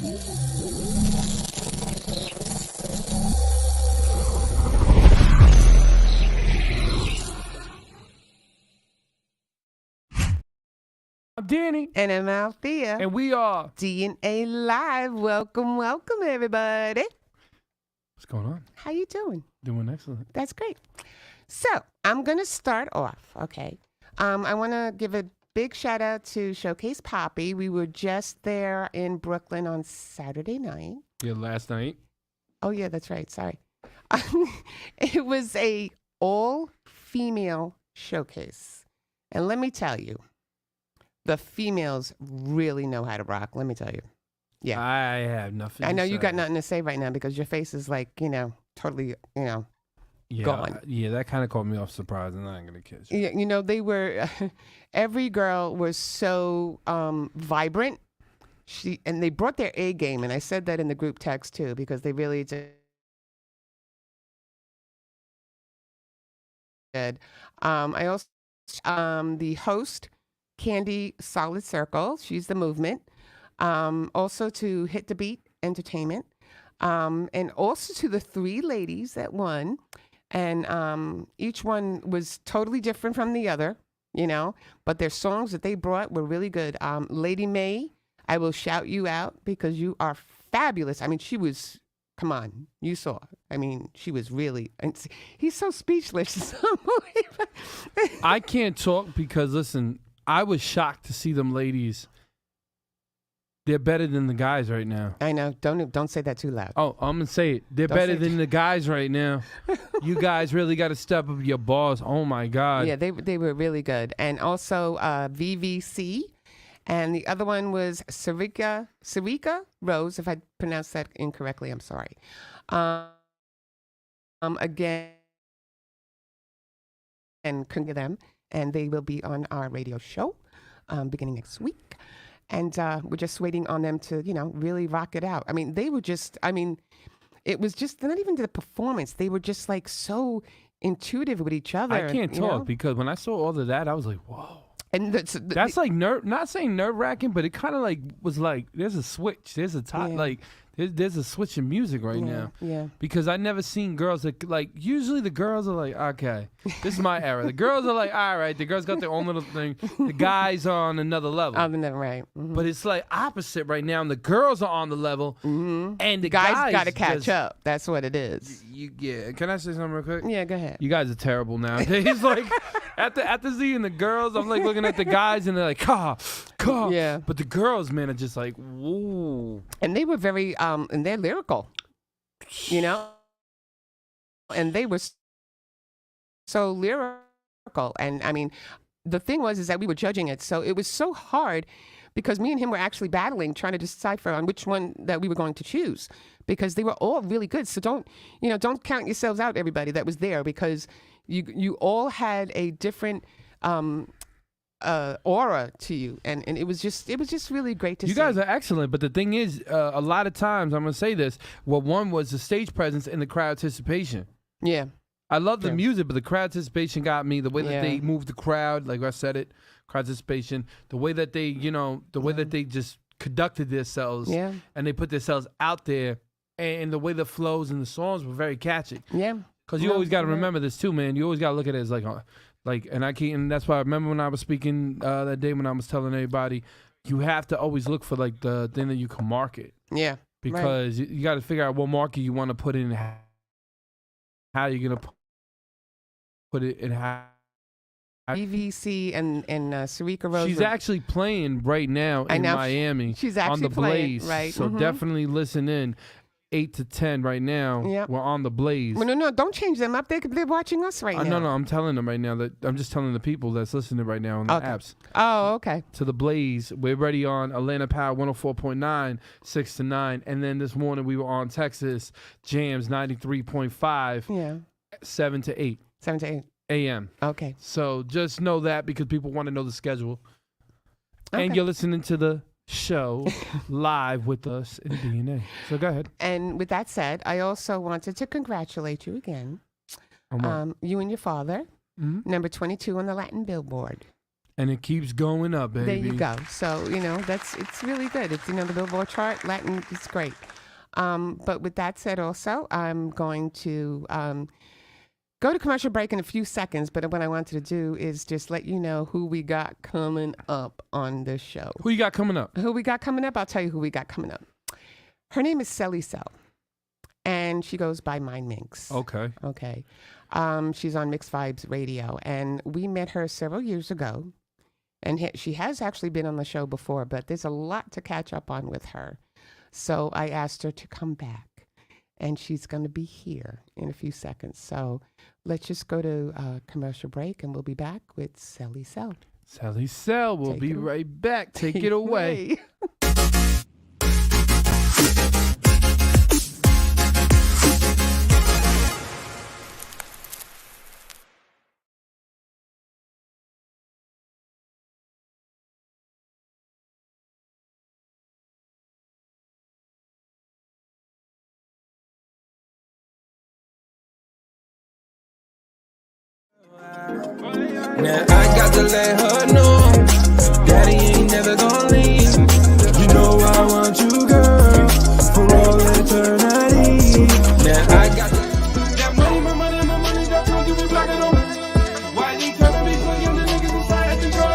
I'm Danny. And I'm Althea. And we are DNA Live. Welcome, welcome, everybody. What's going on? How you doing? Doing excellent. That's great. So I'm going to start off, okay? I want to give a big shout out to Showcase Poppy. We were just there in Brooklyn on Saturday night. Yeah, last night. Oh, yeah, that's right. Sorry. It was a all-female showcase. And let me tell you, the females really know how to rock, let me tell you. Yeah. I have nothing I know to you say. got nothing to say right now because your face is like, totally, gone. Yeah, that kind of caught me off surprise, and I ain't going to kiss you. Yeah, they were, every girl was so vibrant. And they brought their A game, and I said that in the group text too, because they really did. I also, the host, Candy Solid Circle, she's the movement. Also to Hit the Beat Entertainment, and also to the three ladies that won. And each one was totally different from the other, but their songs that they brought were really good. Lady May, I will shout you out because you are fabulous. I mean, she was, come on, you saw. I mean, she was really, he's so speechless. I can't talk because, listen, I was shocked to see them ladies. They're better than the guys right now. I know. Don't say that too loud. Oh, I'm going to say it. They're better than the guys right now. You guys really got to step up your balls. Oh, my God. Yeah, they were really good. And also VVC. And the other one was Sarika Rose. If I pronounced that incorrectly, I'm sorry. Again, and couldn't get them. And they will be on our radio show beginning next week. And we're just waiting on them to, really rock it out. I mean, it was just not even the performance. They were just like so intuitive with each other. I can't talk because when I saw all of that, I was like, whoa. And that's like not saying nerve-wracking, but it kind of like was like there's a switch. There's a top, like there's a switch in music right now. Yeah. Because I never seen girls that like usually the girls are like, okay, this is my era. The girls are like, all right, the girls got their own little thing. The guys are on another level. Right. Mm-hmm. But it's like opposite right now, and the girls are on the level, and the guys got to catch up. That's what it is. Yeah. Can I say something real quick? Yeah, go ahead. You guys are terrible nowadays. Like after seeing the girls, I'm like looking at the guys, and they're like, caw. Yeah. But the girls, man, are just like, whoa. And they were very, and they're lyrical, and they were so lyrical. And I mean, the thing is that we were judging it. So it was so hard because me and him were actually battling, trying to decipher on which one that we were going to choose because they were all really good. So don't count yourselves out, everybody that was there, because you all had a different, aura to you, and it was just really great to see. You guys are excellent, but the thing is, a lot of times I'm gonna say this. Well, one was the stage presence and the crowd anticipation. Yeah, I love the music, but the crowd anticipation got me. The way that they moved the crowd, like I said it, crowd anticipation. The way that they, the way that they just conducted themselves, and they put themselves out there, and the way the flows and the songs were very catchy. Yeah, because you always got to remember this too, man. You always got to look at it as and that's why I remember when I was speaking that day when I was telling everybody, you have to always look for like the thing that you can market. Yeah. Because you got to figure out what market you want to put in, how you're going to put it in. EVC and Sarika Rose. She's actually playing right now in Miami. She's actually on the playing, Blaze. right? So definitely listen in. 8 to 10 right now. Yep. We're on the Blaze. Well, no, don't change them up. They're watching us right now. No, I'm telling them right now that I'm just telling the people that's listening right now on the apps. Oh, okay. To the Blaze. We're already on Atlanta Power 104.9, 6 to 9. And then this morning we were on Texas Jams 93.5. Yeah. 7 to 8. 7 to 8 a.m. Okay. So just know that because people want to know the schedule. Okay. And you're listening to the show live with us in DNA. So go ahead. And with that said, I also wanted to congratulate you again. You and your father, number 22 on the Latin Billboard. And it keeps going up, baby. There you go. So, it's really good. It's, the Billboard chart, Latin, it's great. But with that said also, I'm going to go to commercial break in a few seconds. But what I wanted to do is just let you know who we got coming up on this show. Who you got coming up? Who we got coming up? I'll tell you who we got coming up. Her name is Celli, and she goes by Mind Minx. Okay. She's on Mixed Vibes Radio, and we met her several years ago. And she has actually been on the show before, but there's a lot to catch up on with her. So I asked her to come back, and she's going to be here in a few seconds. So let's just go to commercial break, and we'll be back with Celli. Celli, we'll be right back. Take it away. Now I got to let her know Daddy ain't never gonna leave. You know I want you, girl, for all eternity. Now I got that money, my money, that's what you be blocking on. Why you tell me for you, the niggas inside the door?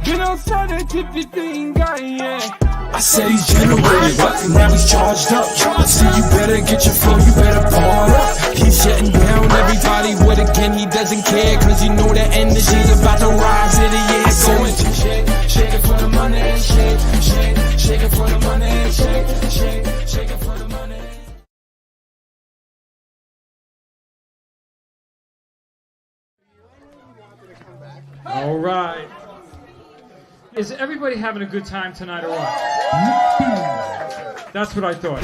Been outside that 50 guy, yeah. I said he's generated, but now he's charged up. So you better get your flow, you better part up. He's shutting down everybody with a gun, he doesn't care. Cause you know that energy's about to rise in the air. Going to shake it for the money, shake it for the money, shake it for the money. All right. Is everybody having a good time tonight or what? That's what I thought.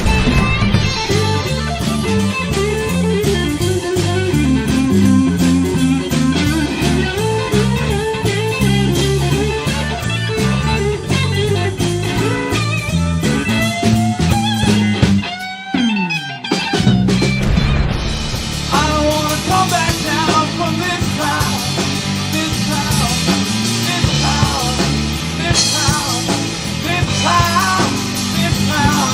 I don't wanna come back down from this cloud, this cloud, this cloud, this cloud, this cloud, this cloud.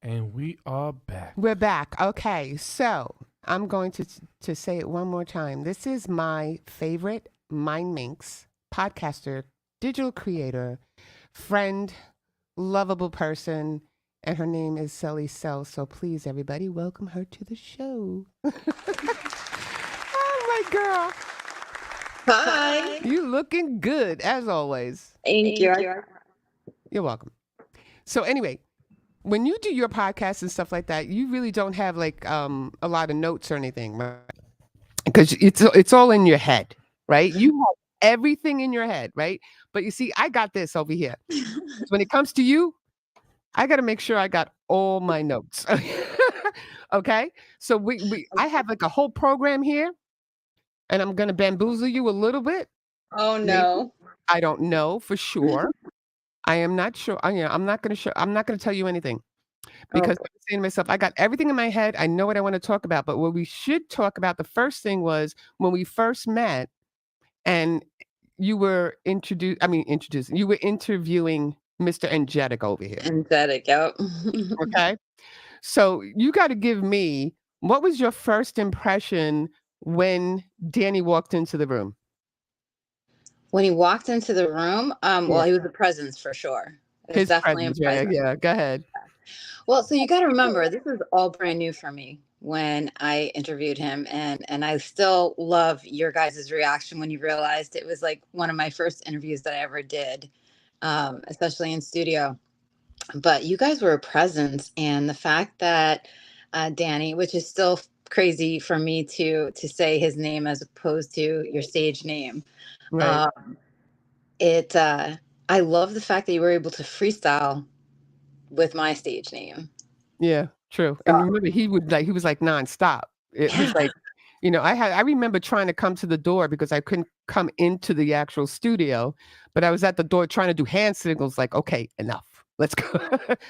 And we are back. We're back. Okay, so I'm going to say it one more time. This is my favorite Mind Minx podcaster, digital creator, friend, lovable person, and her name is Celli. So please, everybody, welcome her to the show. Oh, my girl. Hi. You looking good, as always. Thank you. You're welcome. So anyway, when you do your podcast and stuff like that, you really don't have like a lot of notes or anything, right? Because it's all in your head, right? You have everything in your head, right? But you see, I got this over here. When it comes to you, I got to make sure I got all my notes. Okay? So I have like a whole program here, and I'm going to bamboozle you a little bit. Oh no. Maybe. I don't know for sure. I am not sure. I'm not going to tell you anything because I'm saying to myself, I got everything in my head. I know what I want to talk about. But what we should talk about, the first thing was when we first met and you were you were interviewing Mr. Energetic over here. Energetic, yep. Okay. So you got to give me, what was your first impression when Danny walked into the room? When he walked into the room, well, he was a presence for sure. It was definitely a presence. Yeah, go ahead. Well, so you got to remember, this was all brand new for me when I interviewed him, and I still love your guys' reaction when you realized it was like one of my first interviews that I ever did, especially in studio. But you guys were a presence, and the fact that Danny, which is still crazy for me to say his name as opposed to your stage name. Right. I love the fact that you were able to freestyle with my stage name. Yeah, true. And remember, he was like nonstop. It was like, I remember trying to come to the door because I couldn't come into the actual studio, but I was at the door trying to do hand signals like, okay, enough. Let's go.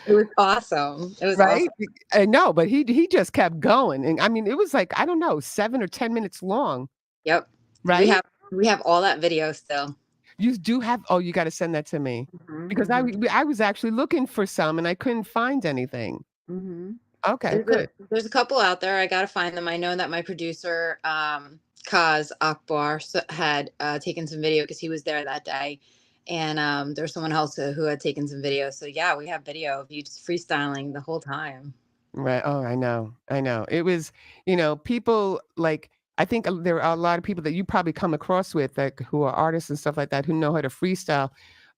It was awesome. It was Right? awesome. I know, but he just kept going. And I mean, it was like, I don't know, 7 or 10 minutes long, Yep. right? We have all that video still. You do have, oh, you got to send that to me because Mm-hmm. I was actually looking for some and I couldn't find anything. Mm-hmm. Okay, good. There's a couple out there. I got to find them. I know that my producer, Kaz Akbar, had taken some video because he was there that day. And there's someone else who had taken some video. So, yeah, we have video of you just freestyling the whole time. Right. Oh, I know. I know. It was, people like, I think there are a lot of people that you probably come across with like who are artists and stuff like that who know how to freestyle.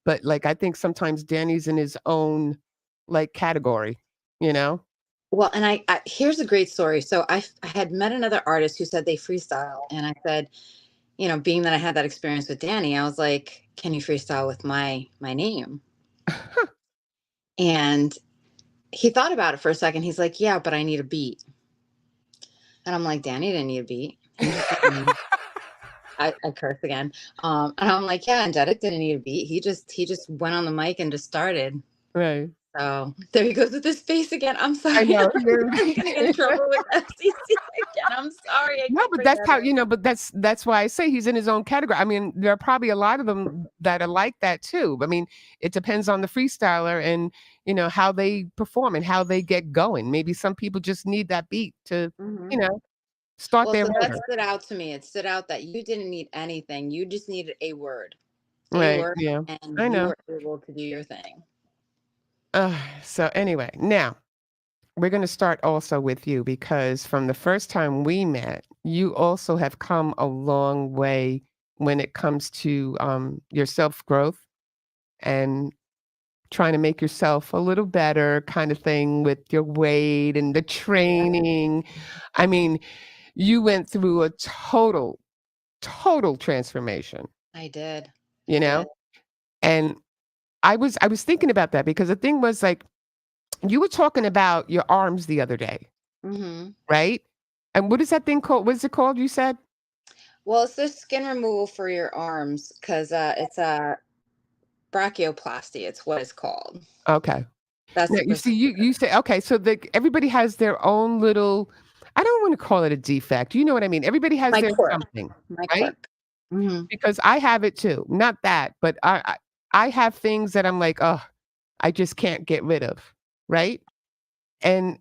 But like, I think sometimes Danny's in his own like category, you know? Well, and here's a great story. So I had met another artist who said they freestyle. And I said, being that I had that experience with Danny, I was like, can you freestyle with my name? And he thought about it for a second. He's like, yeah, but I need a beat. And I'm like, Danny didn't need a beat. I curse again. And I'm like, yeah, and Dedek didn't need a beat. He just went on the mic and just started. Right. So there he goes with his face again. I'm sorry. I know. I'm gonna get in trouble with FCC again. I'm sorry. No, but that's how, but that's why I say he's in his own category. I mean, there are probably a lot of them that are like that too. I mean, it depends on the freestyler and, how they perform and how they get going. Maybe some people just need that beat to, start their so motor. that stood out to me. It stood out that you didn't need anything. You just needed a word. Right. A word, Yeah. and I know. you were able to do your thing. So anyway, now we're going to start also with you because from the first time we met, you also have come a long way when it comes to your self-growth and trying to make yourself a little better kind of thing with your weight and the training. I mean, you went through a total transformation. I did. And I was thinking about that because the thing was like, you were talking about your arms the other day, right? And what is that thing called? What is it called? You said? Well, it's this skin removal for your arms because it's a brachioplasty. It's what it's called. Okay. That's now, you see, you say okay. So everybody has their own little. I don't want to call it a defect. You know what I mean? Everybody has their something, right? Because I have it too. Not that, but I have things that I'm like, oh, I just can't get rid of. Right. And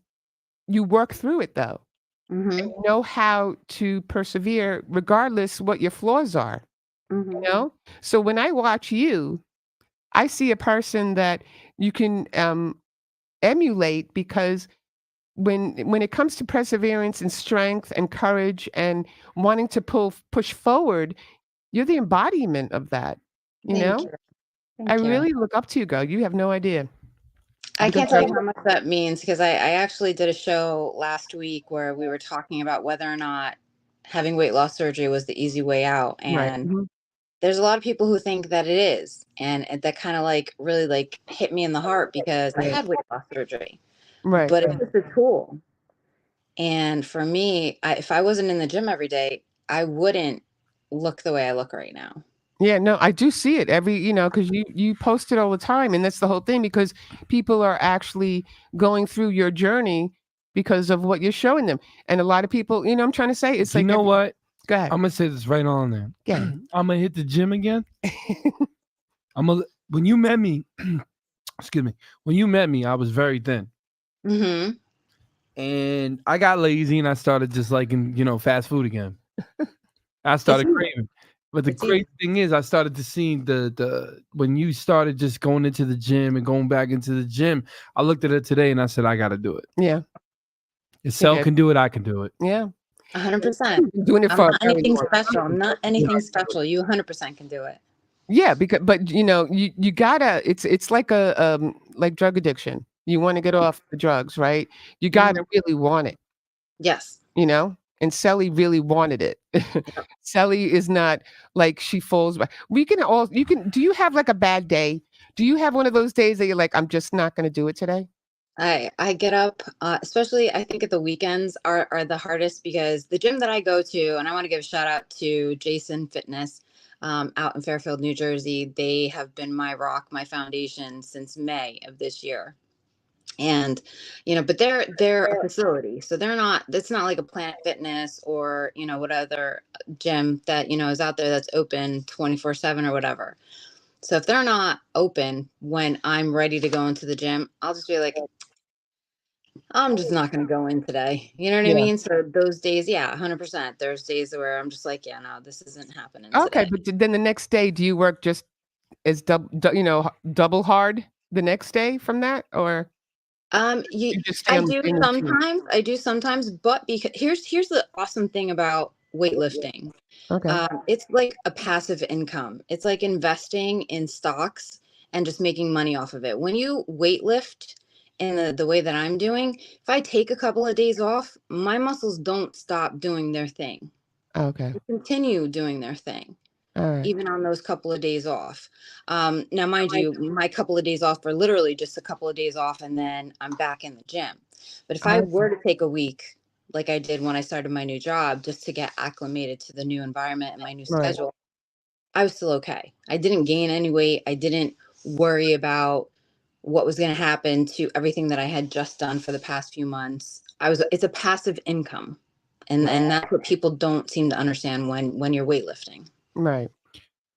you work through it though. And you know how to persevere regardless what your flaws are. So when I watch you, I see a person that you can emulate because when it comes to perseverance and strength and courage and wanting to push forward, you're the embodiment of that. Thank you. I really look up to you, girl. You have no idea. I can't tell you how much that means because I actually did a show last week where we were talking about whether or not having weight loss surgery was the easy way out. And there's a lot of people who think that it is. And that kind of like really like hit me in the heart because I had weight loss surgery. Right. But it's just a tool. And for me, if I wasn't in the gym every day, I wouldn't look the way I look right now. Yeah, no, I do see it because you post it all the time. And that's the whole thing because people are actually going through your journey because of what you're showing them. And a lot of people, I'm trying to say, it's like, what? Go ahead. I'm going to say this right on there. Yeah. I'm going to hit the gym again. When you met me, excuse me, when you met me, I was very thin. And I got lazy and I started just liking, fast food again. I started craving. But the crazy thing is, I started to see the when you started just going into the gym and going back into the gym, I looked at it today and I said, I got to do it. Yeah. If Cell can do it, I can do it. Yeah. 100%. Doing it for not anything special. Not anything special. You 100% can do it. Yeah, but you gotta. It's like a like drug addiction. You want to get off the drugs, right? You gotta really want it. Yes. And Celli really wanted it. Celli is not like she falls back. Do you have like a bad day? Do you have one of those days that you're like, I'm just not going to do it today? I get up, especially I think at the weekends are the hardest because the gym that I go to, and I want to give a shout out to Jason Fitness out in Fairfield, New Jersey. They have been my rock, my foundation since May of this year. And but they're a facility, so they're not, it's not like a Planet Fitness or what other gym that is out there that's open 24/7 or whatever. So if they're not open when I'm ready to go into the gym, I'll just be like, I'm just not going to go in today. You know what I Yeah. mean? So those days, yeah, 100%. There's days where I'm just like, yeah, no, this isn't happening Okay, today. but then the next day, do you work just as double hard the next day from that, or you just stay I on the do same routine? sometimes. I do sometimes, but because here's the awesome thing about weightlifting. Okay. It's like a passive income. It's like investing in stocks and just making money off of it. When you weightlift in the way that I'm doing, if I take a couple of days off, my muscles don't stop doing their thing. Okay. They continue doing their thing, All right. even on those couple of days off. Now, mind you, my couple of days off are literally just a couple of days off, and then I'm back in the gym. But if I Okay. were to take a week, like I did when I started my new job, just to get acclimated to the new environment and my new Right. schedule, I was still okay. I didn't gain any weight. I didn't worry about what was going to happen to everything that I had just done for the past few months. It's a passive income. And that's what people don't seem to understand when you're weightlifting. Right.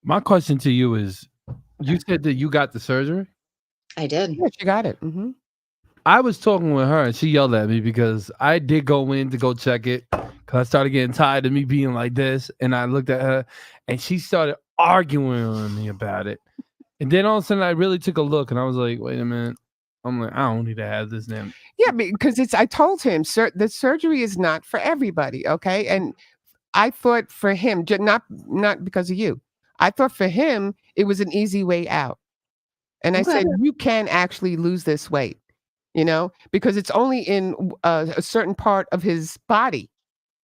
My question to you is, you said that you got the surgery? I did. Yes, you got it. Mm-hmm. I was talking with her and she yelled at me because I did go in to go check it because I started getting tired of me being like this. And I looked at her and she started arguing with me about it. And then all of a sudden I really took a look and I was like, wait a minute. I'm like, I don't need to have this then. Yeah, because I told him, the surgery is not for everybody. Okay. And I thought for him, not because of you, I thought for him, it was an easy way out. And I Okay. said, you can actually lose this weight, because it's only in a certain part of his body.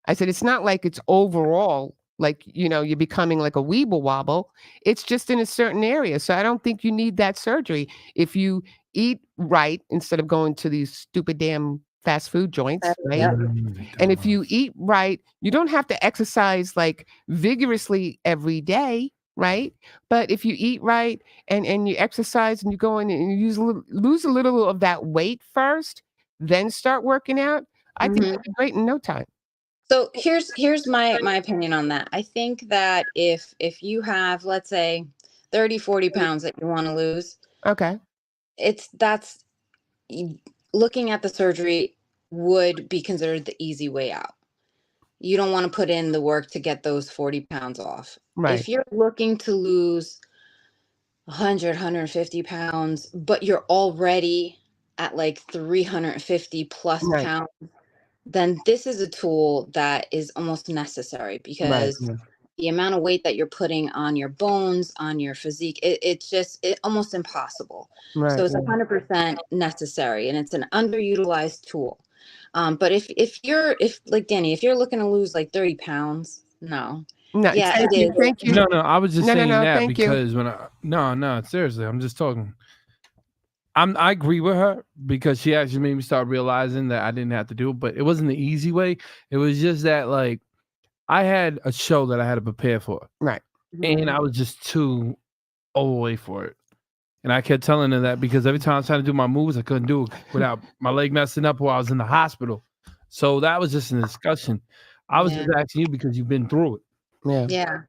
I said, it's not like it's overall, like, you're becoming like a weeble wobble. It's just in a certain area. So I don't think you need that surgery. If you eat right instead of going to these stupid damn fast food joints, right? Yeah. And if you eat right, you don't have to exercise like vigorously every day, right? But if you eat right and you exercise and you go in and you lose a little of that weight first, then start working out, I think you'll be great in no time. So here's my opinion on that. I think that if you have, let's say, 30, 40 pounds that you want to lose, Okay. that's looking at the surgery would be considered the easy way out. You don't want to put in the work to get those 40 pounds off. Right. If you're looking to lose 100, 150 pounds, but you're already at like 350 plus Right. pounds, then this is a tool that is almost necessary Right. because Yeah. the amount of weight that you're putting on your bones, on your physique, it's almost impossible. Right. So it's Yeah. 100% necessary, and it's an underutilized tool. But if like Danny, if you're looking to lose like 30 pounds, no. No, Yeah, thank it you. is. Thank you. No, I was just saying No, that thank you. because no, seriously, I'm just talking. I agree with her because she actually made me start realizing that I didn't have to do it, but it wasn't the easy way. It was just that like I had a show that I had to prepare for, Right. and I was just too overweight for it. And I kept telling her that because every time I was trying to do my moves, I couldn't do it without my leg messing up while I was in the hospital. So that was just a discussion. I was just asking you because you've been through it. Yeah. Yeah.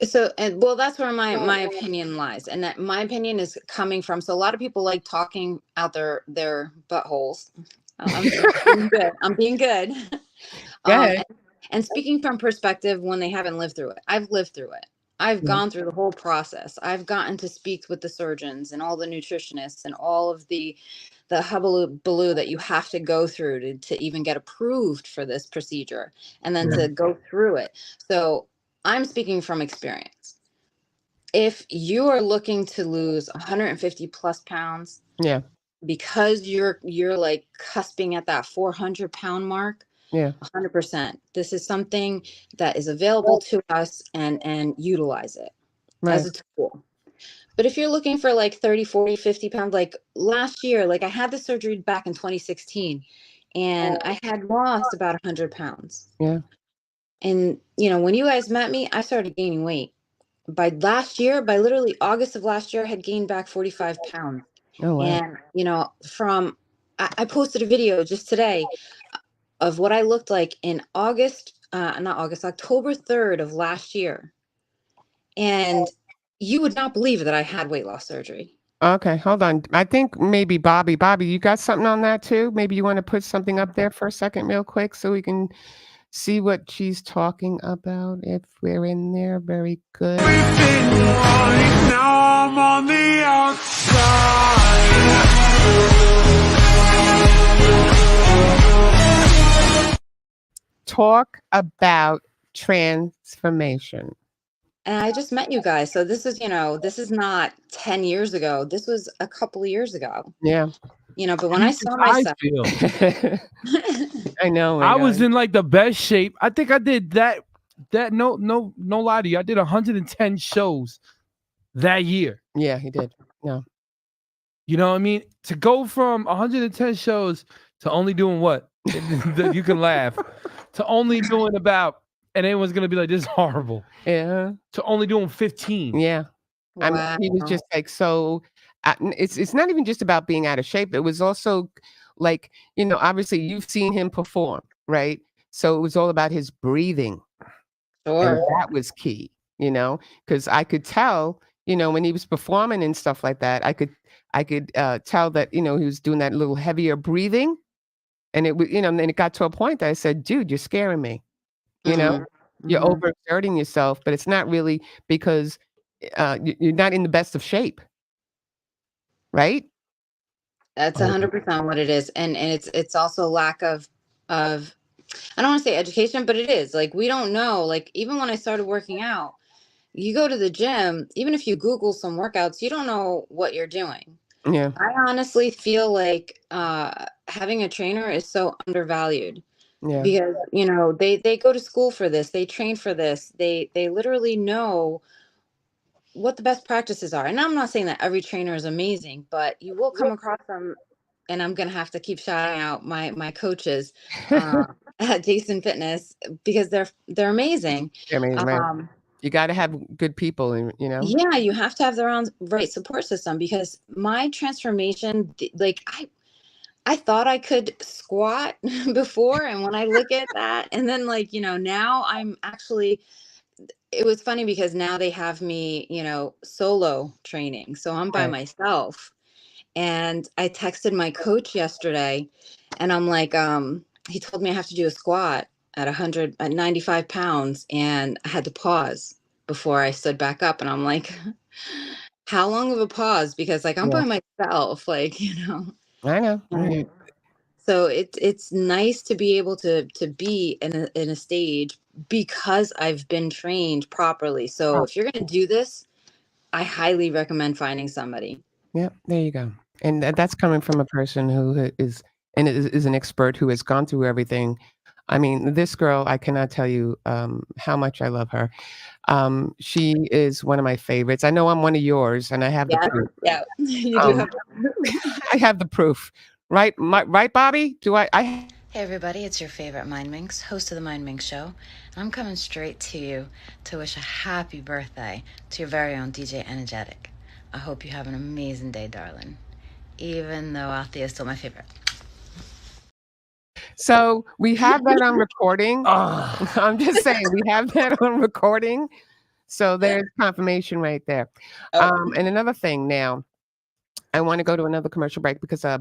So, and well, that's where my opinion lies, and that my opinion is coming from. So a lot of people like talking out their buttholes. I'm being good. I'm being good. Go ahead. And speaking from perspective when they haven't lived through it. I've lived through it. I've Yeah. gone through the whole process. I've gotten to speak with the surgeons and all the nutritionists and all of the hullabaloo that you have to go through to even get approved for this procedure, and then to go through it. So I'm speaking from experience. If you are looking to lose 150 plus pounds, Yeah. because you're like cusping at that 400-pound mark, Yeah. 100%. This is something that is available to us, and utilize it as Right. a tool. But if you're looking for like 30, 40, 50 pounds, like last year, like I had the surgery back in 2016 and I had lost about 100 pounds. Yeah. And, when you guys met me, I started gaining weight. By last year, by literally August of last year, I had gained back 45 pounds. Oh, wow. And, I posted a video just today of what I looked like in October 3rd of last year. And you would not believe that I had weight loss surgery. Okay, hold on. I think maybe Bobby. Bobby, you got something on that too? Maybe you want to put something up there for a second, real quick, so we can see what she's talking about. If we're in there, very good. Now I'm on the outside. Talk about transformation. And I just met you guys. So this is not 10 years ago. This was a couple of years ago. Yeah. But when I saw myself, I know. I was in like the best shape. I think I did that no lie to you. I did 110 shows that year. Yeah, he did. No. You know what I mean? To go from 110 shows to only doing what? You can laugh. To only doing about, and everyone's gonna be like, this is horrible. Yeah. To only doing 15. Yeah. wow. I mean, he was just like so. It's not even just about being out of shape. It was also like, obviously you've seen him perform, right? So it was all about his breathing. Sure. And that was key, because I could tell, when he was performing and stuff like that, I could tell that, he was doing that little heavier breathing. And it was, and it got to a point that I said, dude, you're scaring me. You're overexerting yourself, but it's not really because you're not in the best of shape. Right? That's 100% what it is. And it's also lack of I don't want to say education, but it is like, we don't know, like, even when I started working out, you go to the gym, even if you Google some workouts, you don't know what you're doing. Yeah. I honestly feel like having a trainer is so undervalued. Yeah. Because, they go to school for this, they train for this, they literally know what the best practices are. And I'm not saying that every trainer is amazing, but you will come across them. And I'm going to have to keep shouting out my coaches at Jason Fitness, because they're amazing. They're amazing, man. You got to have good people, Yeah, you have to have the right support system, because my transformation, like I thought I could squat before. And when I look at that, and then now I'm actually, it was funny because now they have me, solo training. So I'm by myself. And I texted my coach yesterday and I'm like, he told me I have to do a squat at 95 pounds. And I had to pause before I stood back up. And I'm like, how long of a pause? Because I'm by myself, I know. Right. So it's nice to be able to be in a stage, because I've been trained properly. So if you're going to do this, I highly recommend finding somebody. Yeah, there you go. And that's coming from a person who is an expert who has gone through everything. I mean, this girl, I cannot tell you how much I love her. She is one of my favorites. I know I'm one of yours, and I have the proof. Yeah, you do have. I have the proof, right? Right, Bobby? Do I? Hey everybody, it's your favorite Mind Minx, host of the Mind Minx Show. I'm coming straight to you to wish a happy birthday to your very own DJ Energetic. I hope you have an amazing day, darling. Even though Althea is still my favorite. So we have that on recording. I'm just saying, we have that on recording. So there's confirmation right there. And another thing now, I want to go to another commercial break because I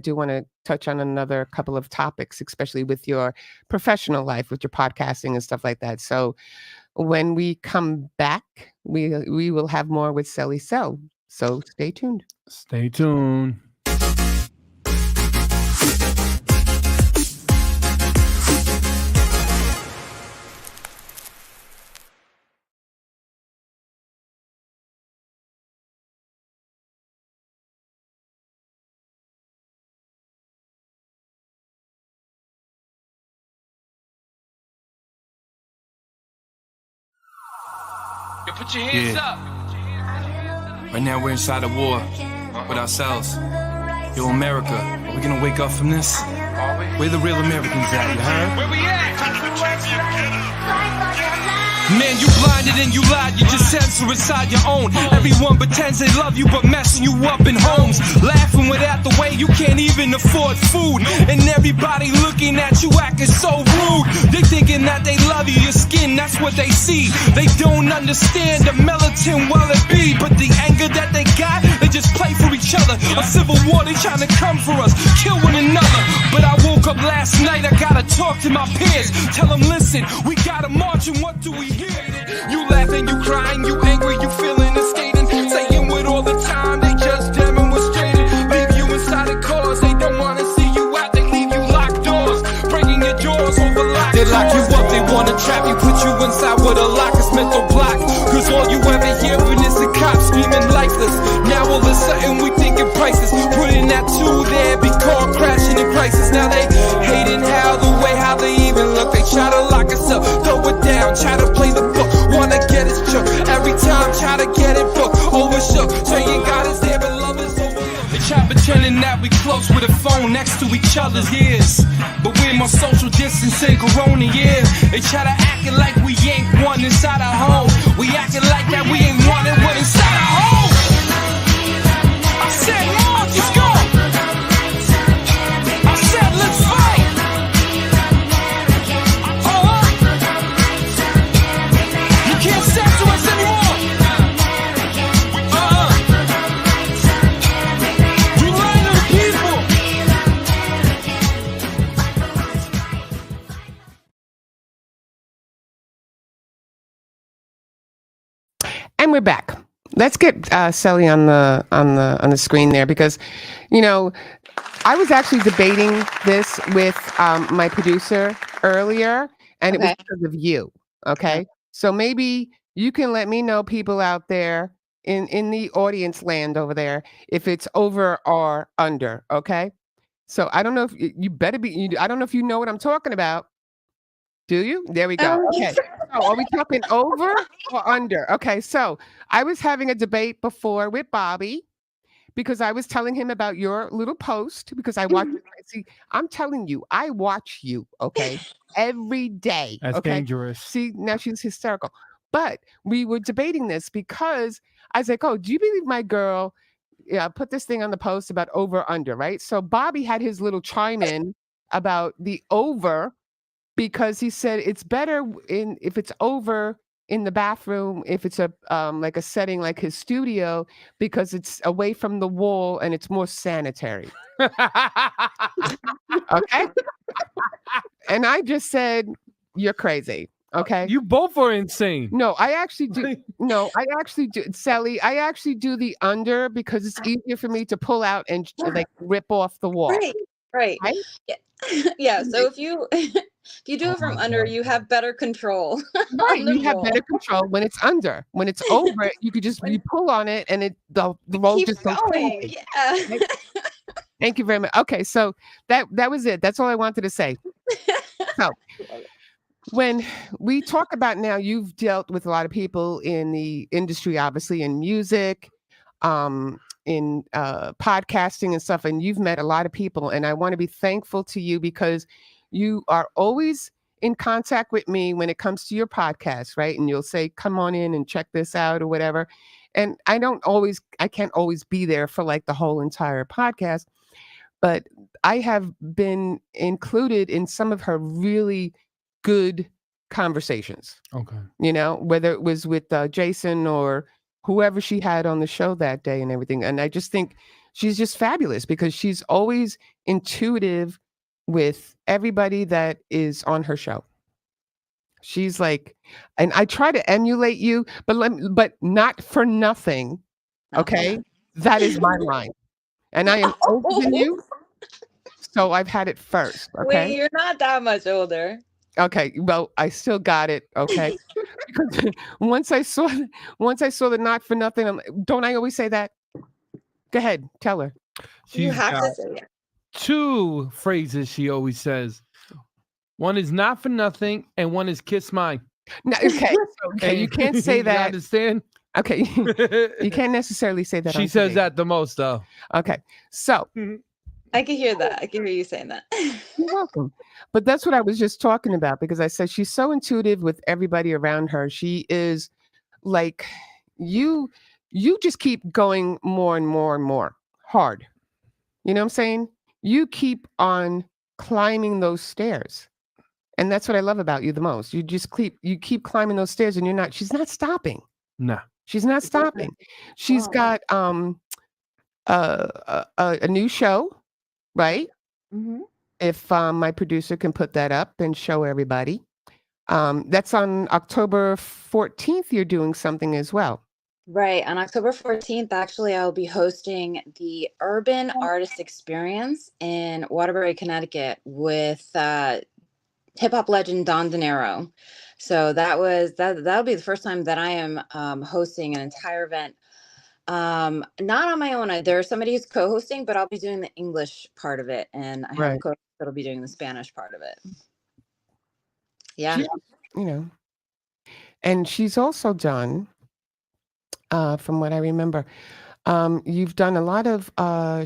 do want to touch on another couple of topics, especially with your professional life, with your podcasting and stuff like that. So when we come back, we will have more with Celli. So stay tuned. Stay tuned. Put your hands up. Right now we're inside a war with ourselves. Yo, America, are we gonna wake up from this? Where the real Americans at, you heard? Where we at? Man, you blinded and you lied, you just censor inside your own. Everyone pretends they love you, but messing you up in homes. Laughing without the way you can't even afford food. And everybody looking at you acting so rude. They thinking that they love you, your skin, that's what they see. They don't understand the militant well it be. But the anger that they got, they just play for each other. A civil war, they trying to come for us, kill one another. But I woke up last night, I gotta talk to my peers. Tell them, listen, we gotta march and what do we hear? You laughing, you crying, you angry, you feeling and skating. Saying with all the time, they just demonstrated. Leave you inside the cars, they don't wanna see you out, they leave you locked doors. Breaking your jaws over locked doors. They lock you up, they wanna trap you, put you inside with a lock, it's mental block. Cause all you ever hear is the cops screaming lifeless. Now all of a sudden we thinking priceless. Putting that two there, be caught crashing in crisis. Now they hating how the way how they even look. They try to lock us up, throw it down, try to play the book. Wanna get us shook, every time try to get it booked. Overshook, saying God is there but love is overlooked. They try pretending that we close with a phone next to each other's ears. But we're more social distancing corona years. They try to acting like we ain't one inside our home. We acting like that we ain't one and one inside our home. I said, March, let's go. I said, let's fight. You can't censor us anymore. We lying to the people. And we're back. Let's get Celli on the screen there, because, you know, I was actually debating this with my producer earlier, and it was because of you. Okay, so maybe you can let me know, people out there in the audience land over there, if it's over or under. Okay, so I don't know if you better be. I don't know if you know what I'm talking about. Do you? There we go. Okay. So are we talking over or under? Okay. So I was having a debate before with Bobby, because I was telling him about your little post, because I watch. See, I'm telling you, I watch you. Okay. Every day. That's okay? dangerous. See, now she's hysterical. But we were debating this because I was like, oh, do you believe my girl put this thing on the post about over under, right? So Bobby had his little chime in about the over, because he said it's better if it's over in the bathroom, if it's a like a setting like his studio, because it's away from the wall and it's more sanitary. Okay. And I just said, you're crazy. Okay. You both are insane. No, I actually do. No, I actually do. Celli, I actually do the under, because it's easier for me to pull out and like rip off the wall. Right. Yeah. Yeah. So if you do it from under, you have better control. Right, you have better control when it's under. When it's over, you could just you pull on it and the roll just goes going. Yeah. Thank you very much. Okay, so that was it. That's all I wanted to say. So when we talk about, now you've dealt with a lot of people in the industry, obviously in music, in podcasting and stuff, and you've met a lot of people, and I want to be thankful to you, because you are always in contact with me when it comes to your podcast, right? And you'll say, come on in and check this out or whatever. And I can't always be there for like the whole entire podcast, but I have been included in some of her really good conversations. Okay. You know, whether it was with Jason or whoever she had on the show that day and everything. And I just think she's just fabulous, because she's always intuitive with everybody that is on her show. She's like, and I try to emulate you, but not for nothing. Okay. That is my line. And I am older than you. So I've had it first. Okay. Wait, you're not that much older. Okay, well, I still got it. Okay, because once I saw the not for nothing, don't I always say that? Go ahead, tell her. You have to say it. Two phrases she always says. One is not for nothing, and one is kiss mine. No, okay, you can't say that. You understand? Okay. You can't necessarily say that. She says that the most, though. Okay. So. I can hear that. I can hear you saying that. You're welcome. But that's what I was just talking about, because I said she's so intuitive with everybody around her. She is like, you just keep going more and more and more hard. You know what I'm saying? You keep on climbing those stairs. And that's what I love about you the most. You keep climbing those stairs, and she's not stopping. No. She's not stopping. She's got a new show, right? Mm-hmm. If my producer can put that up and show everybody. That's on October 14th. You're doing something as well. Right. On October 14th, actually, I'll be hosting the Urban Artist Experience in Waterbury, Connecticut with hip hop legend Don De Niro. So that'll be the first time that I am hosting an entire event. Not on my own. There's somebody who's co-hosting, but I'll be doing the English part of it, and I have a co-host that'll be doing the Spanish part of it. Yeah. And she's also done, from what I remember, you've done a lot of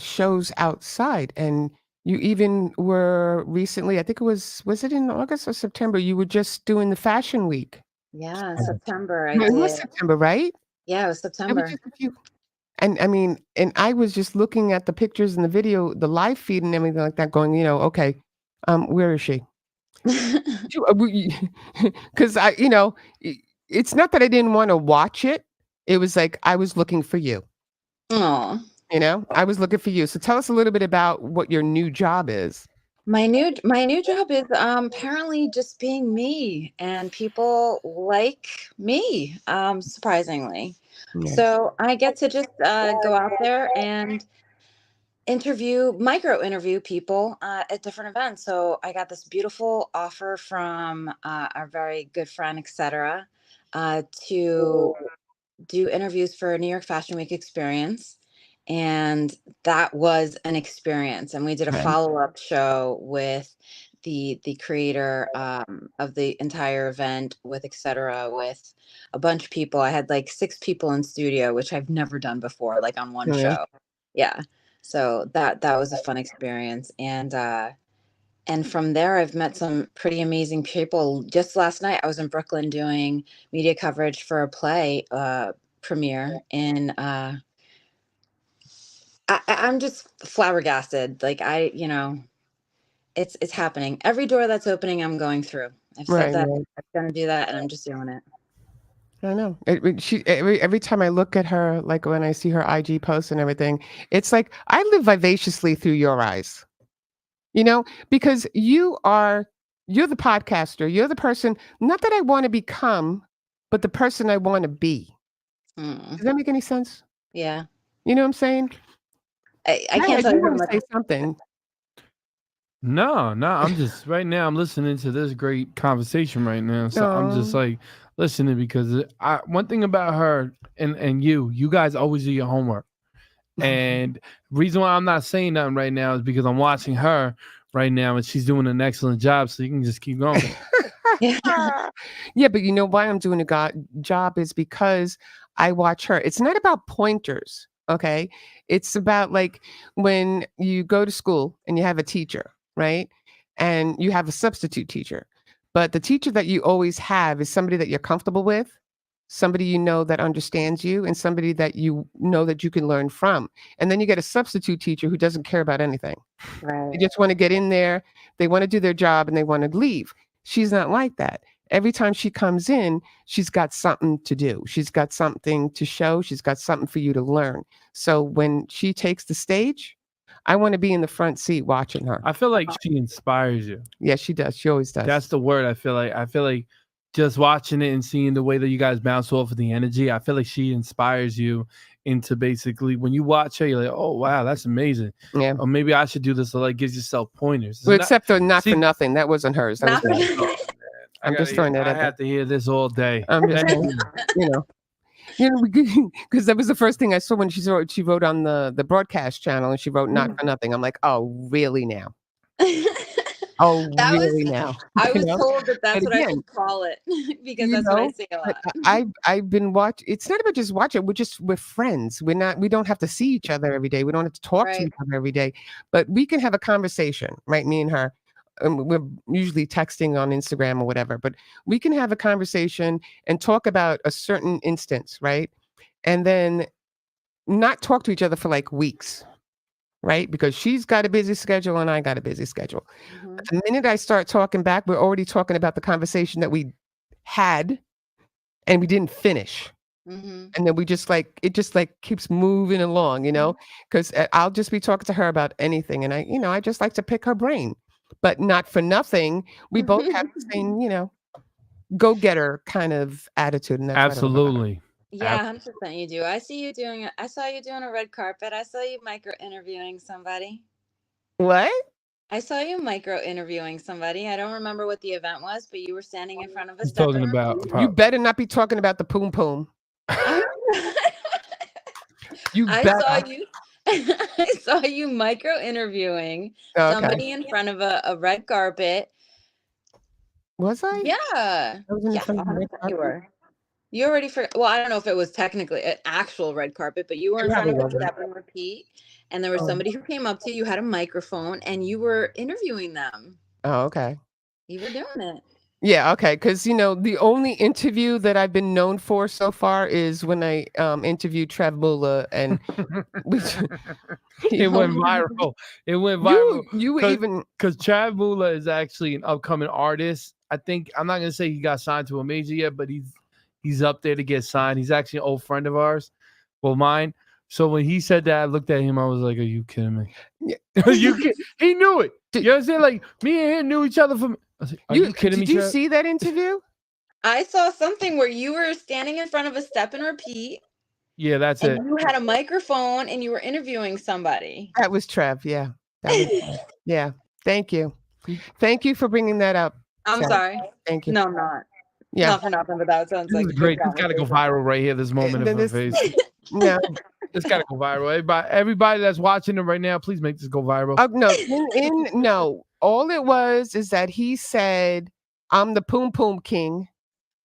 shows outside, and you even were recently, I think was it in August or September? You were just doing the Fashion Week. Yeah, September. It was September, right? Yeah, it was September. It was just a few. And I mean, and I was just looking at the pictures and the video, the live feed and everything like that, going, okay, where is she? Because it's not that I didn't want to watch it. It was like I was looking for you. Oh. I was looking for you. So tell us a little bit about what your new job is. My new job is apparently just being me, and people like me, surprisingly. Yeah. So I get to just go out there and micro interview people at different events. So I got this beautiful offer from our very good friend, etc., to do interviews for a New York Fashion Week experience. And that was an experience. And we did a follow-up show with the creator of the entire event, with etc., with a bunch of people. I had like 6 people in studio, which I've never done before, like on one show. Yeah. So that was a fun experience. And from there, I've met some pretty amazing people. Just last night, I was in Brooklyn doing media coverage for a play premiere, and I'm just flabbergasted. Like it's happening. Every door that's opening, I'm going through. I've said that I'm going to do that, and I'm just doing it. I know. Every time I look at her, like when I see her IG posts and everything, it's like I live vivaciously through your eyes. Because you're the podcaster. You're the person, not that I want to become, but the person I want to be. Does that make any sense? Yeah. You know what I'm saying? I can't tell you want to say something. No, I'm just right now. I'm listening to this great conversation right now, so I'm just like listening, because one thing about her and you guys always do your homework. And reason why I'm not saying nothing right now is because I'm watching her right now, and she's doing an excellent job. So you can just keep going. Yeah, but you know why I'm doing a job is because I watch her. It's not about pointers, okay? It's about like when you go to school and you have a teacher, right? And you have a substitute teacher. But the teacher that you always have is somebody that you're comfortable with, somebody that understands you, and somebody that you know that you can learn from. And then you get a substitute teacher who doesn't care about anything. Right. They just want to get in there, they want to do their job, and they want to leave. She's not like that. Every time she comes in, she's got something to do. She's got something to show. She's got something for you to learn. So when she takes the stage, I want to be in the front seat watching her. I feel like she inspires you. Yeah, she does. She always does. That's the word. I feel like just watching it and seeing the way that you guys bounce off of the energy, I feel like she inspires you into basically, when you watch her, you're like, oh, wow, that's amazing. Yeah. Or maybe I should do this. Or like gives yourself pointers. Well, except for not for nothing. That wasn't hers. That was mine. I'm just throwing that out. I have to hear this all day. I'm just, because that was the first thing I saw when she wrote on the broadcast channel, and she wrote "not for nothing." I'm like, oh, really now? Oh, That was, really now? I was You know? told that But that's what I again, should call it because you that's what I know, say a but lot. I've been watching. It's not about just watching. We're friends. We don't have to see each other every day. We don't have to talk to Right. each other every day, but we can have a conversation, right? Me and her. We're usually texting on Instagram or whatever, but we can have a conversation and talk about a certain instance, right? And then not talk to each other for like weeks, right? Because she's got a busy schedule and I got a busy schedule. Mm-hmm. The minute I start talking back, we're already talking about the conversation that we had and we didn't finish. Mm-hmm. And then we just like it just like keeps moving along, because I'll just be talking to her about anything. And I just like to pick her brain, but not for nothing. We both have the same, go-getter kind of attitude. And that's what I love about her. Absolutely. Yeah, 100% you do. I saw you doing a red carpet. I saw you micro interviewing somebody. What? I saw you micro interviewing somebody. I don't remember what the event was, but you were standing in front of a He's step talking and about You better not be talking about the poom poom. You I better. saw you. I saw you micro interviewing somebody in front of a red carpet. Was I? Yeah. I was in Yeah, front of the red 100% you carpet? were. You already forgot. Well, I don't know if it was technically an actual red carpet, but you were It in front probably of a wasn't. step and repeat, and there was Oh. somebody who came up to you, you had a microphone, and you were interviewing them. Oh, okay. You were doing it. Yeah, okay. Because the only interview that I've been known for so far is when I interviewed Trev Muller, and it went viral. It went viral. You even because Trav Mula is actually an upcoming artist. I think I'm not gonna say he got signed to a major yet, but he's up there to get signed. He's actually an old friend of ours, well, mine. So when he said that, I looked at him. I was like, "Are you kidding me?" Yeah. He knew it. You know what I'm saying? Like me and him knew each other from. I was like, "Are you kidding me?" Did you see that interview? I saw something where you were standing in front of a step and repeat. Yeah, that's it. And you had a microphone and you were interviewing somebody. That was Trev. Yeah. That was yeah. Thank you. Thank you for bringing that up. I'm sorry. Thank you. No, I'm not. Yeah. Not for nothing, but that sounds like great. It's got to go viral right here. This moment of her face. No, it's got to go viral. Everybody that's watching it right now, please make this go viral. No, no. All it was is that he said, "I'm the Poom Poom King,"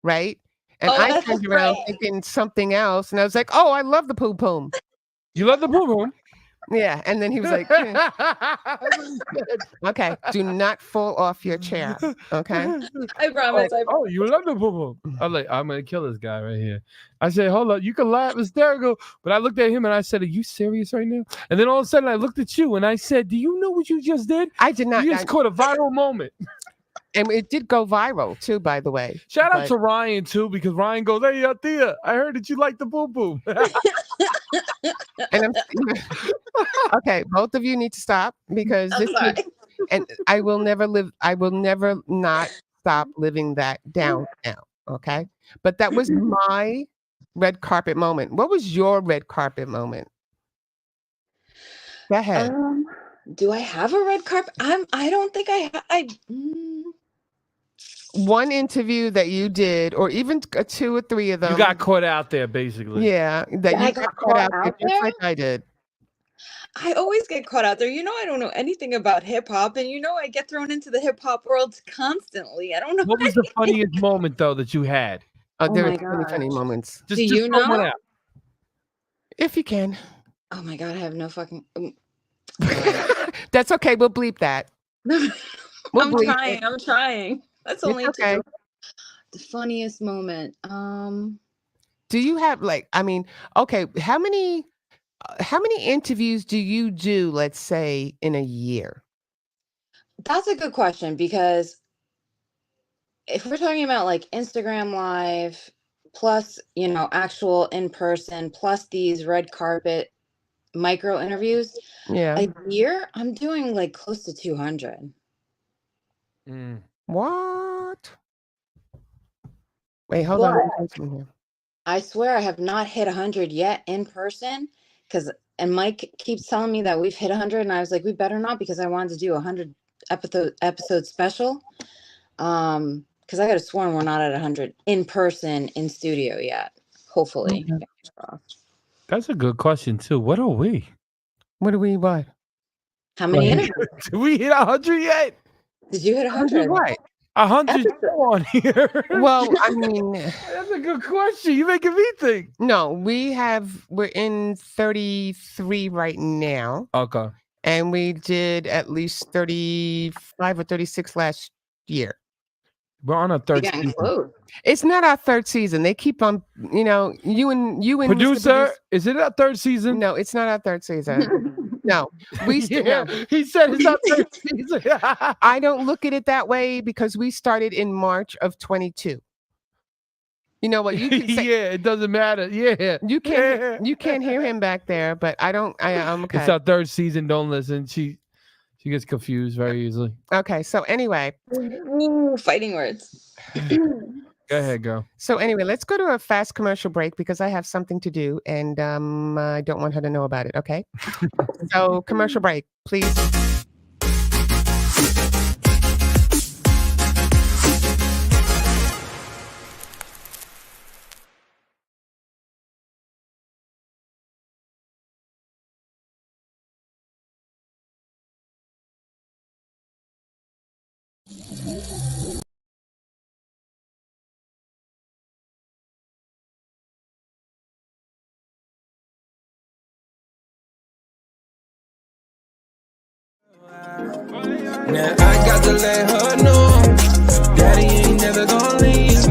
right? And I turned around thinking something else, and I was like, "Oh, I love the Poom Poom." You love the Poom Poom? Yeah, and then he was like, "Okay, do not fall off your chair." Okay, I promise. Oh, you love the Poom Poom? I'm like, I'm gonna kill this guy right here. I said, hold up, you can laugh, hysterical, but I looked at him and I said, "Are you serious right now?" And then all of a sudden, I looked at you and I said, "Do you know what you just did?" I did not. You just caught a viral moment. And it did go viral too, by the way. Shout out to Ryan too, because Ryan goes, "Hey, Thea, I heard that you like the Poom Poom." And okay, both of you need to stop because and I will never not stop living that down now. Okay. But that was my red carpet moment. What was your red carpet moment? Go ahead. Do I have a red carpet? I don't think One interview that you did, or even 2 or 3 of them. You got caught out there, basically. Yeah, that you got caught out there just like I did. I always get caught out there. I don't know anything about hip hop, and I get thrown into the hip hop world constantly. I don't know. What was the funniest moment though that you had? There are funny moments. Do you know? One out. If you can. Oh my god, I have no fucking. That's okay. We'll bleep that. I'm trying. That's only okay. The funniest moment. Do you have okay, how many interviews do you do, let's say, in a year? That's a good question, because if we're talking about like Instagram Live plus, actual in person plus these red carpet micro interviews, a year, I'm doing like close to 200. What? Wait, hold on. I swear I have not hit 100 yet in person, and Mike keeps telling me that we've hit 100, and I was like, we better not, because I wanted to do 100 episode special. Because I got to sworn we're not at 100 in person in studio yet. Hopefully. Okay. That's a good question too. What are we? What are we? What? How many interviews? Did we hit 100 yet? Did you hit 100? What? 100 on here. Well, I mean, that's a good question. You're making me think. No, we're in 33 right now. Okay. And we did at least 35 or 36 last year. We're on our third season. Close. It's not our third season. They keep on, you and producer. Is it our third season? No, it's not our third season. No, we yeah, he said it's our third season. I don't look at it that way because we started in March of 22. You know what? You can say, yeah, it doesn't matter. Yeah, you can't hear him back there, but I'm okay. It's our third season. Don't listen. She gets confused very easily. Okay, so anyway, fighting words. Go ahead, girl. So anyway, let's go to a fast commercial break because I have something to do and I don't want her to know about it. Okay. So commercial break, please. Now I got to let her know Daddy ain't never gonna leave.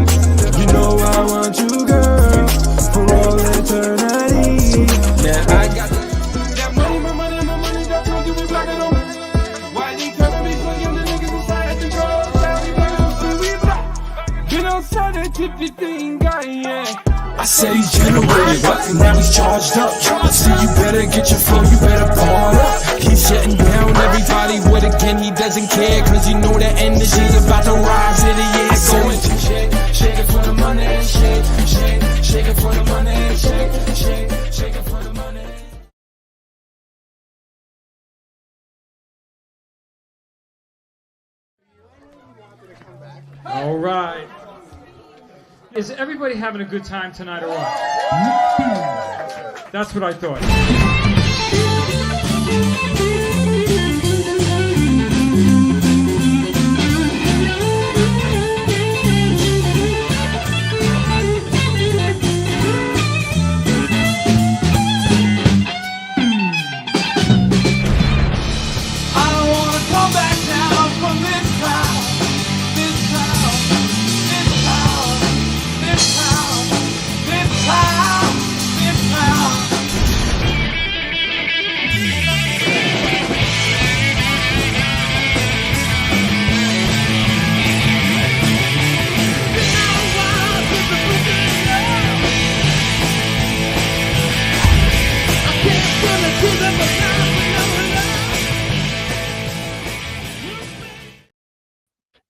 You know I want you, girl, for all eternity. Now I got that money, my money, my money, that's what you be blocking on. Why you trying to be so young, the niggas inside the girls, been outside that tippy thing, guy, yeah. I said he's generated, but now he's charged up. I said you better get your flow, you better part up. He's shutting down everybody with a gun, he doesn't care, cause you know that energy's about to rise in the year. Going to shake it for the money, shake it for the money, shake it for the money. All right. Is everybody having a good time tonight or what? That's what I thought. I don't wanna come back down from this cloud, this cloud, this cloud, this cloud, this cloud, this cloud.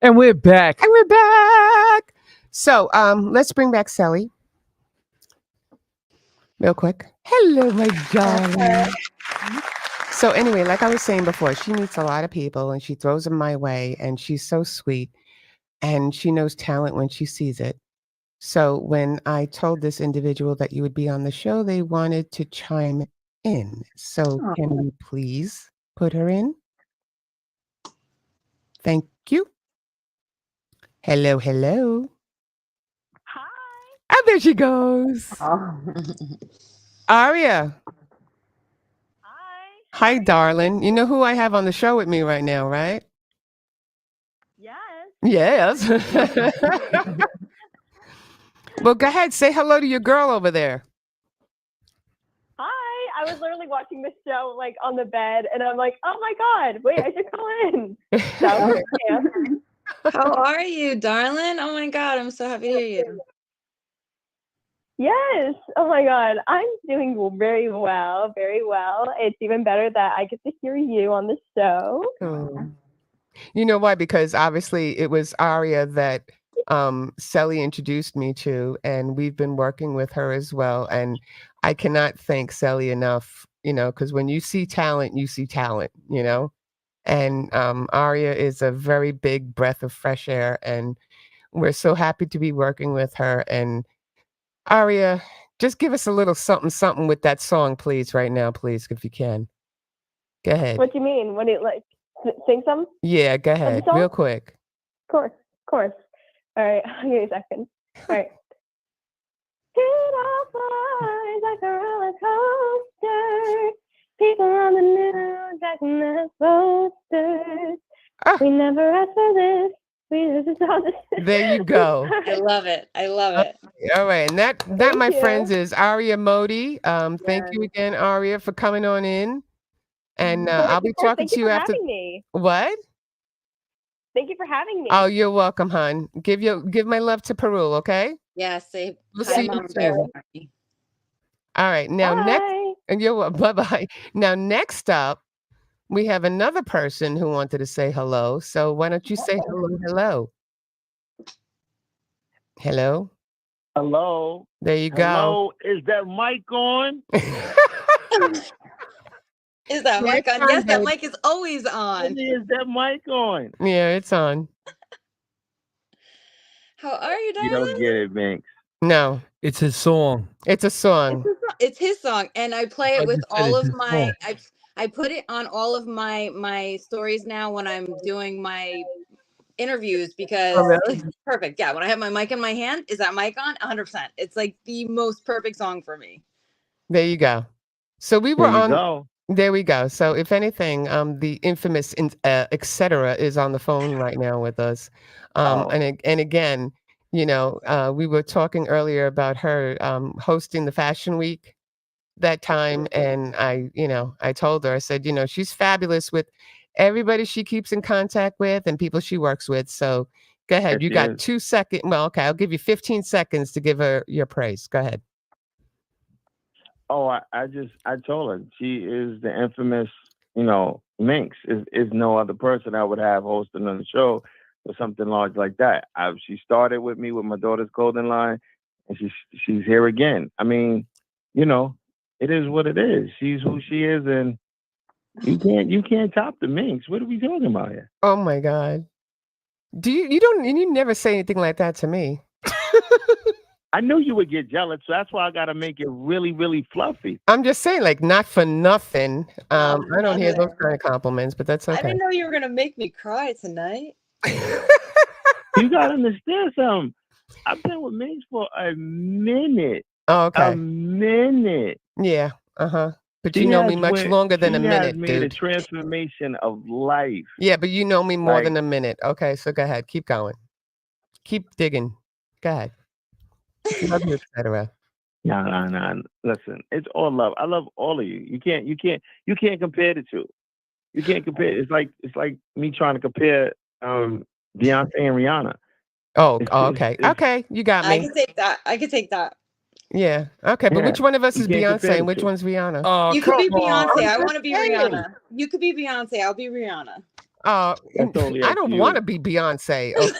And we're back. So let's bring back Celli. Real quick. Hello, my darling. So anyway, like I was saying before, she meets a lot of people and she throws them my way and she's so sweet and she knows talent when she sees it. So when I told this individual that you would be on the show, they wanted to chime in. So can we please put her in? Thank you. Hello, hello. Hi. Oh, there she goes. Aria. Hi. Hi, darling. You know who I have on the show with me right now, right? Yes. Yes. Well, go ahead. Say hello to your girl over there. Hi. I was literally watching this show like on the bed and I'm like, oh my God, wait, I should call in. So, yeah. How are you, darling? Oh my God, I'm so happy to hear you. Yes. Oh my God. I'm doing very well. Very well. It's even better that I get to hear you on the show. Oh. You know why? Because obviously it was Aria that Celli introduced me to, and we've been working with her as well. And I cannot thank Celli enough, because when you see talent, And Aria is a very big breath of fresh air, and we're so happy to be working with her. And Aria, just give us a little something with that song, please, right now, please, if you can. Go ahead. What do you mean? What do you like? sing some? Yeah, go ahead, real quick. Of course. All right, I'll give you a second. All right. Get off eyes like a roller coaster. People on the news acting as posters. We never asked for this. There you go. I love it. I love it. All right, and that my friends is Aria Modi. Thank you again, Aria, for coming on in. And I'll be talking to you after. Having me. What? Thank you for having me. Oh, you're welcome, hon. Give my love to Peru, okay? Yeah, say We'll hi, see Mom you Bear. soon. All right, now next, and you're bye-bye. Now next up, we have another person who wanted to say hello. So why don't you say hello? Hello. Hello. There you go. Is that mic on? Is that mic on? Yes, that mic is always on. Is that mic on? Yeah, it's on. How are you, darling? You don't get it, Minx. No. It's his song. It's a song. It's his song, and I play it with all of my. I put it on all of my stories now when I'm doing my interviews because it's perfect. Yeah, when I have my mic in my hand, is that mic on? 100%. It's like the most perfect song for me. There you go. So we were on. There we go. So if anything, the infamous etc. is on the phone right now with us, and again, you know, we were talking earlier about her hosting the Fashion Week that time, and I told her, I said, she's fabulous with everybody she keeps in contact with and people she works with. So go ahead. You got 2 seconds. Well, okay, I'll give you 15 seconds to give her your praise. Go ahead. Oh, I told her she is the infamous, Minx is no other person I would have hosting on the show or something large like that. She started with me with my daughter's clothing line, and she's here again. I mean, it is what it is. She's who she is, and you can't top the Minx. What are we talking about here? Oh my God. You never say anything like that to me. I knew you would get jealous, so that's why I got to make it really, really fluffy. I'm just saying, like, not for nothing. I don't hear those kind of compliments, but that's okay. I didn't know you were gonna make me cry tonight. You gotta understand something. I've been with Minx for a minute. Oh, okay. A minute. Yeah. But you know me much longer than a minute, dude. She has made a transformation of life. Yeah, but you know me more than a minute. Okay, so go ahead. Keep going. Keep digging. Go ahead. Love you, etc. No. Listen, it's all love. I love all of you. You can't compare the two. You can't compare. It's like me trying to compare Beyonce and Rihanna. Oh, okay. Okay, you got me. I can take that. Yeah. Okay, but which one of us is Beyonce and which one's Rihanna? Oh, you could be Beyonce. I want to be Rihanna. You could be Beyonce. I'll be Rihanna. I don't want to be Beyonce. Oh,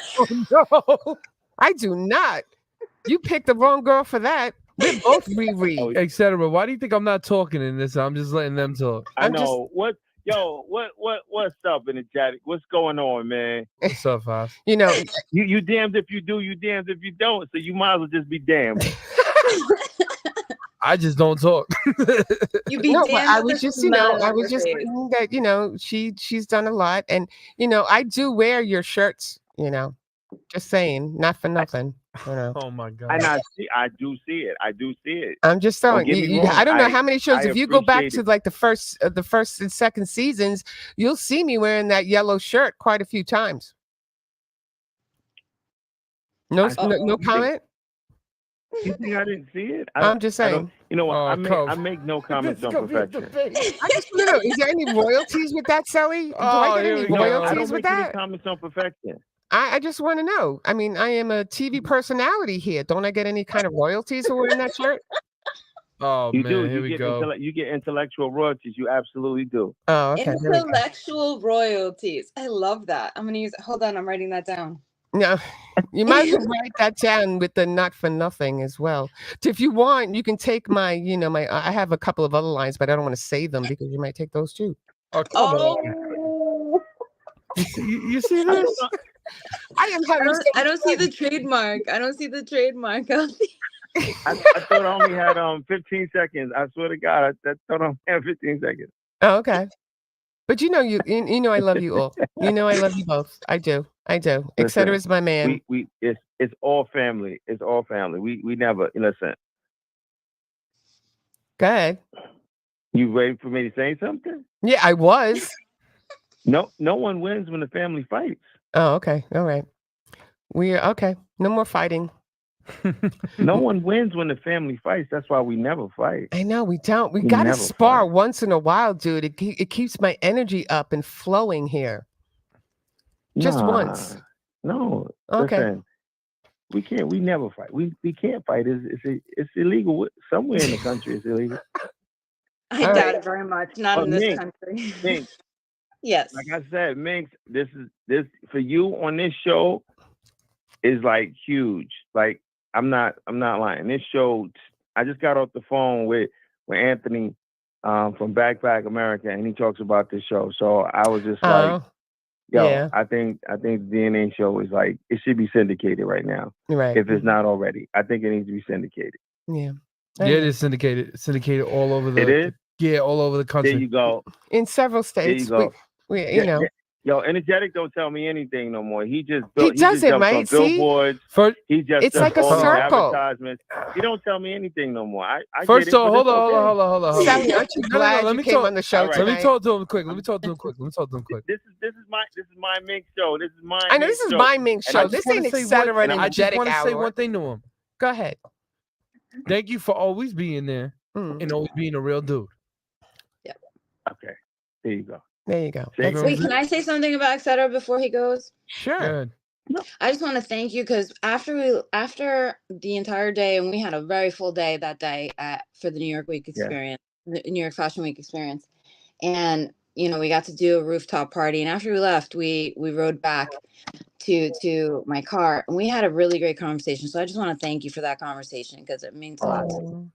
no, I do not. You picked the wrong girl for that. We're both Riri. Etc. Why do you think I'm not talking in this? I'm just letting them talk. I know. What's up, energetic? What's going on, man? What's up, Fox? You damned if you do, you damned if you don't. So you might as well just be damned. I just don't talk. You be damned. I was just saying that she's done a lot, and I do wear your shirts. Just saying, not for nothing. Oh my God! And I do see it. I'm just telling you. I don't know how many shows. If you go back to like the first and second seasons, you'll see me wearing that yellow shirt quite a few times. No comment. You think I didn't see it? I'm just saying. You know what? I make no comments on perfection. I just want to know: is there any royalties with that, Celli? Do I get any royalties with that? I don't make any comments on perfection. I just want to know. I mean, I am a TV personality here. Don't I get any kind of royalties for wearing that shirt? Oh, you man, do. Here we go. You get intellectual royalties. You absolutely do. Oh, okay. Intellectual royalties. I love that. I'm gonna use it. Hold on, I'm writing that down. No, you might write that down with the not for nothing as well. If you want, you can take my, I have a couple of other lines, but I don't want to say them because you might take those too. Oh, come on. You see this? I don't see the trademark. I don't see the trademark. I thought I only had 15 seconds. I swear to God, I thought I only had 15 seconds. Oh, okay. But you know I love you all. You know I love you both. I do. Etc. is my man. It's all family. It's all family. We never listen. Go ahead. You ready for me to say something? Yeah, I was. No one wins when the family fights. Oh, okay. All right. Okay. No more fighting. No one wins when the family fights. That's why we never fight. I know we don't. We got to spar once in a while, dude. It keeps my energy up and flowing here. Just once. No. Okay. Listen, we can't. We never fight. We can't fight. It's illegal somewhere in the country. It's illegal. I doubt it very much. Not in this country. Minx, yes. Like I said, Minx, this for you on this show is like huge. Like I'm not lying. This show, I just got off the phone with Anthony from Backpack America, and he talks about this show. So I was just like, yo, yeah. I think the DNA show is like, it should be syndicated right now. Right. If it's not already. I think it needs to be syndicated. Yeah. Yeah, it is syndicated. Syndicated all over the. It is? Yeah, all over the country. There you go. In several states. There you go. We you know. Yo, Energetic don't tell me anything no more. He just doesn't, right? On billboards. It's like a circle. Advertisements. He don't tell me anything no more. I First off, hold on. Celli, aren't you glad you came on the show tonight? Let me talk to him quick. This is my Mink show. This is my. I know this is my Mink show. This ain't Etc. and I just want to say hour. one thing to him. Go ahead. Thank you for always being there and always being a real dude. Yeah. Okay. There you go. There you go. Wait, can I say something about Etc. before he goes? Sure. I just want to thank you because after the entire day, and we had a very full day that day for the New York Week experience, the New York Fashion Week experience, and we got to do a rooftop party. And after we left, we rode back to my car, and we had a really great conversation. So I just want to thank you for that conversation because it means a lot to me.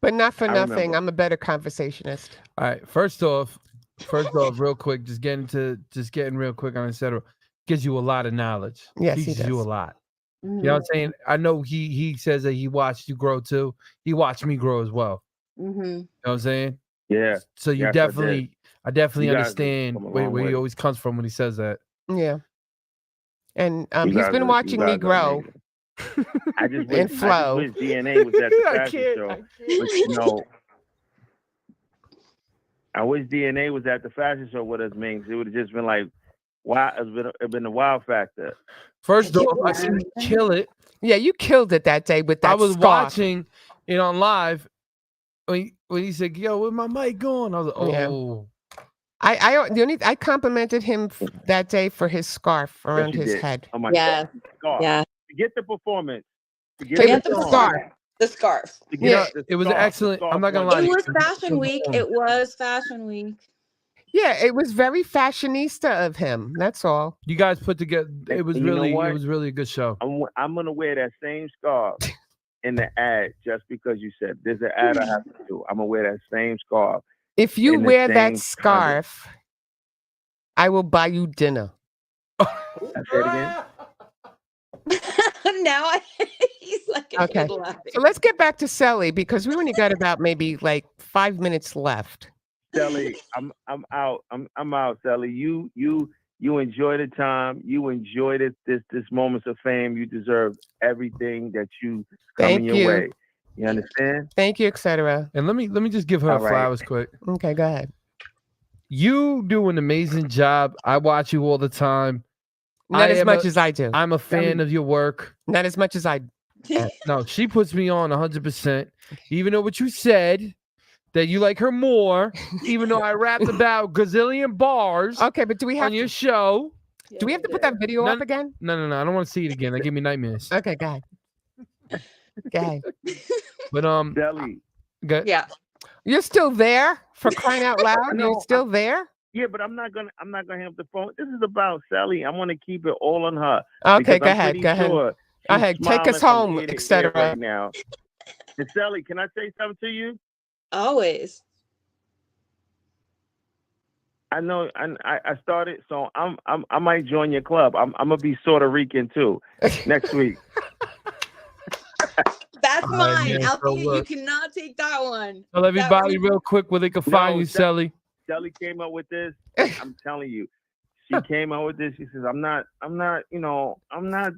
But not for nothing. I'm a better conversationist. All right. First off, real quick, just getting real quick on Etc. Gives you a lot of knowledge. Yes, teaches he does. You a lot. Mm-hmm. You know what I'm saying? I know he says that he watched you grow too. He watched me grow as well. Mm-hmm. You know what I'm saying? Yeah. So I definitely understand where he always comes from when he says that. Yeah. And he's been watching me grow. I just wish DNA was at the fashion show. But, I wish DNA was at the fashion show with us, Minx. It would have just been like, wow, it's been a wow factor. First off, I seen you kill it. Yeah, you killed it that day with that. I was scarf. watching it on live when he said, "Yo, where's my mic going?" I was like, "Oh." Yeah. I complimented him that day for his scarf around his head. Oh my God. Scarf. Yeah. Forget the performance. Forget the scarf. The scarf. It was excellent. I'm not gonna lie. It was Fashion Week. It was Fashion Week. Yeah, it was very fashionista of him. That's all. You guys put together. It was really a good show. I'm gonna wear that same scarf in the ad just because you said there's an ad I have to do. I'm gonna wear that same scarf. If you wear that scarf, I will buy you dinner. Say it again. Now he's like okay. So let's get back to Celli because we only got about maybe like 5 minutes left. Celli, I'm out. I'm out, Celli. You enjoy the time. You enjoy this moments of fame. You deserve everything that you come your way. You understand? Thank you, Etc. And let me just give her flowers quick. Okay, go ahead. You do an amazing job. I watch you all the time. Not as much as I do. I'm a fan of your work. Not as much as I do. No, she puts me on 100%. Even though what you said, that you like her more, even though I rapped about gazillion bars. Okay, but do we have on your show? Do we have to put that video up again? No. I don't want to see it again. That gave me nightmares. Okay, go ahead. Go ahead. But Celli. Yeah. You're still there for crying out loud? You're still there? Yeah, but I'm not gonna have the phone. This is about Celli. I want to keep it all on her. Okay, go ahead. Go ahead. Take us home, Etc. Right now. And Celli, can I say something to you? Always. I know. I started, so I might join your club. I'm gonna be Puerto Rican too next week. That's mine. You cannot take that one. Tell everybody real quick where they can find you, Celli. Celli came up with this, I'm telling you, she came up with this. She says, I'm not, you know, I'm not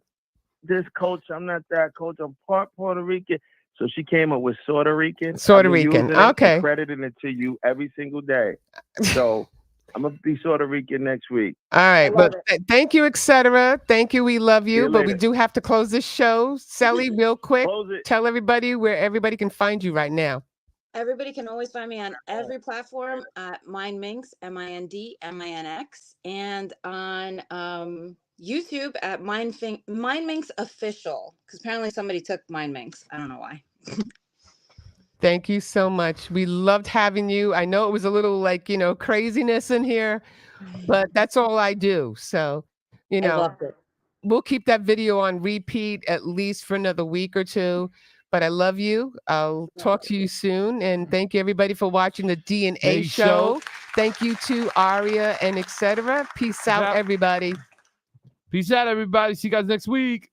this coach. I'm not that coach. I'm part Puerto Rican. So she came up with Puerto Rican. Puerto Rican. Okay. Crediting it to you every single day. So I'm going to be Puerto Rican next week. All right. But thank you, etc. Thank you. We love you. But we later. do have to close this show. Celli, real quick, tell everybody where everybody can find you right now. Everybody can always find me on every platform at MindMinx, MIND, and on YouTube at MindMinx Official, because apparently somebody took MindMinx. I don't know why. Thank you so much. We loved having you. I know it was a little like, you know, craziness in here, but that's all I do. So, you know, I loved it. We'll keep that video on repeat at least for another week or two. But I love you. I'll talk to you soon. And thank you, everybody, for watching the DNA show. Thank you to Aria and etc. Peace out, everybody. Peace out, everybody. See you guys next week.